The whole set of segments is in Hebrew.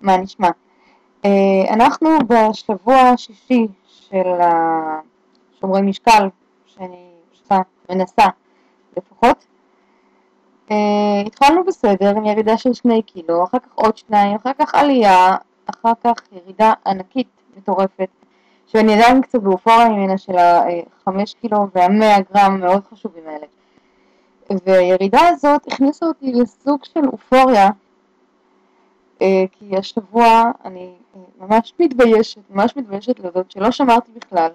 מה נשמע? אנחנו בשבוע השישי של שומרי משקל, שאני מנסה לפחות. התחלנו בסדר עם ירידה של 2 קילו, אחר כך עוד 2, אחר כך עלייה, אחר כך ירידה ענקית מטורפת, שאני עדיין קצת באופוריה ממנה של ה-5 קילו וה-100 גרם מאוד חשובים האלה. והירידה הזאת הכניסה אותי לסוג של אופוריה, כי השבוע אני ממש מתביישת להודות שלא שמרתי בכלל.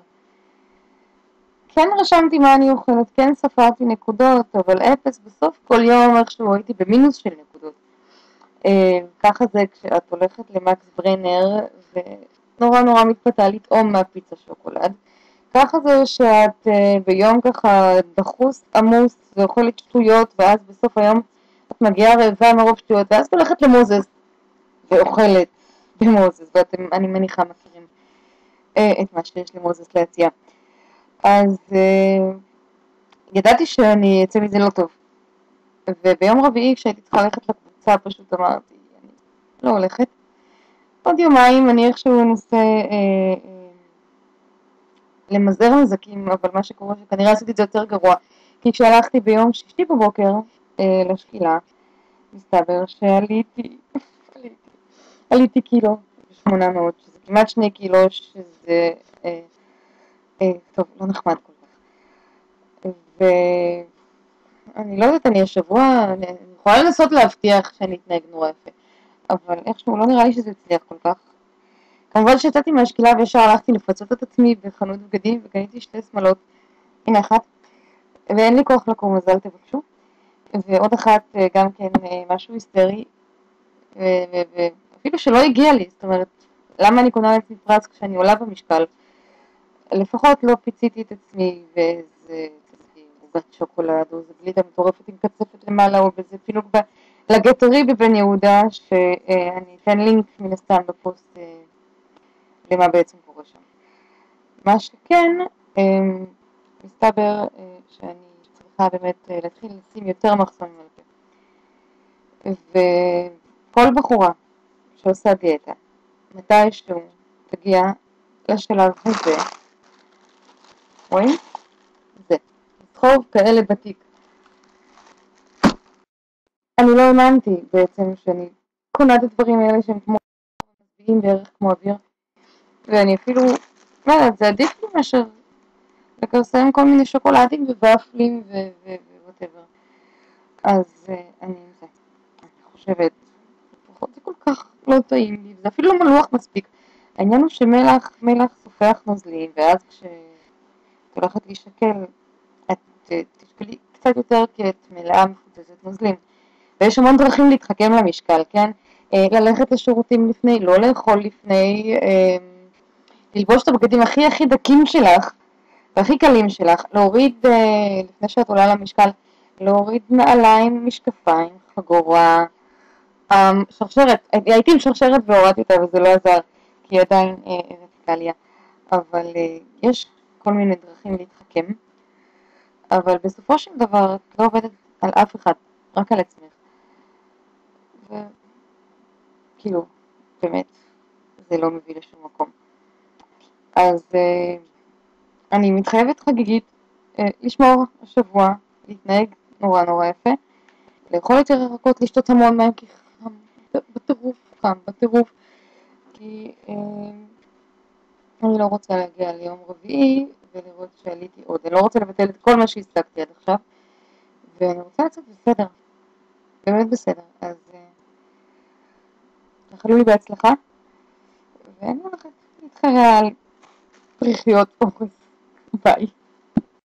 כן רשמתי מה אני אוכלת, כן ספרתי נקודות, אבל אפס, בסוף כל יום איכשהו הייתי במינוס של נקודות. ככה זה כשאת הולכת למקס ברנר ונורא מתפתה לטעום מהפיצה שוקולד. ככה זה שאת ביום ככה דחוס, עמוס ואוכלת שטויות, ואז בסוף היום את מגיעה רעבה מרוב שטויות, ואז את הולכת למוזס ואוכלת במוזס, ואני מניחה מכירים את מה שיש למוזס להציע. אז ידעתי שאני אצא מזה לא טוב, וביום רביעי כשהייתי צריכה ללכת לקבוצה פשוט אמרתי, אני לא הולכת. עוד יומיים אני איכשהו אנסה למזער נזקים, אבל מה שקורה שכנראה עשיתי את זה יותר גרוע, כי כשהלכתי ביום שישי בבוקר לשקילה, מסתבר עליתי קילו 800, שזה כמעט 2 קילו, שזה טוב, לא נחמד כל כך. ואני לא יודעת, אני השבוע, אני יכולה לנסות להבטיח שאני אתנהג נורא יפה, אבל איכשהו לא נראה לי שזה הצליח כל כך. כמובן שיצאתי מהשקילה וישר הלכתי לפצות את עצמי בחנות בגדים וקניתי 2 שמלות, הנה אחת, ואין לי כוח לקום, אז אל תבקשו, ועוד אחת גם כן משהו היסטרי, ואפילו שלא הגיע לי, זאת אומרת, למה אני קונה לעצמי פרס כשאני עולה במשקל? לפחות לא פיציתי את עצמי ואיזה עוגת שוקולד או איזה גלידה מטורפת עם קצפת למעלה או באיזה פילוג לגטרי בבן יהודה, שאני אתן לינק מן הסתם בפוסט למה בעצם קורה שם. מה שכן, מסתבר שאני צריכה באמת להתחיל לשים יותר מחסומים על זה. וכל בחורה שעושה דיאטה, מתישהו תגיע לשלב הזה, רואים? זה. סחוב כאלה בתיק. אני לא האמנתי בעצם שאני קונה את הדברים האלה שהם כמו מצביעים בערך כמו אוויר, ואני אפילו, לא יודעת, זה עדיף לי מאשר לקרסם כל מיני שוקולדים וואפלים ווואטאבר. אז אני חושבת, לפחות זה כל כך לא טעים לי, זה אפילו לא מלוח מספיק. העניין הוא שמלח סופח נוזלים, ואז כשאת הולכת להישקל, את תשקלי קצת יותר כי את מלאה מפוצצת נוזלים. ויש המון דרכים להתחכם למשקל, כן? ללכת לשירותים לפני, לא לאכול לפני, ללבוש את הבגדים הכי דקים שלך, והכי קלים שלך, להוריד, לפני שאת עולה למשקל, להוריד נעליים, משקפיים, חגורה, שרשרת, הייתי עם שרשרת והורדתי אותה וזה לא עזר, כי עדיין רדיקליה, אבל יש כל מיני דרכים להתחכם, אבל בסופו של דבר את לא עובדת על אף אחד, רק על עצמך. וכאילו, באמת, זה לא מביא לשום מקום. אז אני מתחייבת חגיגית לשמור השבוע, להתנהג נורא יפה, לאכול יותר ירקות, לשתות המון מים, כי חם, בטירוף, כי אני לא רוצה להגיע ליום רביעי ולראות שעליתי עוד, אני לא רוצה לבטל את כל מה שהסתקתי עד עכשיו, ואני רוצה לצאת בסדר, באמת בסדר, אז תאכלו לי בהצלחה, ואני הולכת להתחרע על פריחיות אורז. ביי.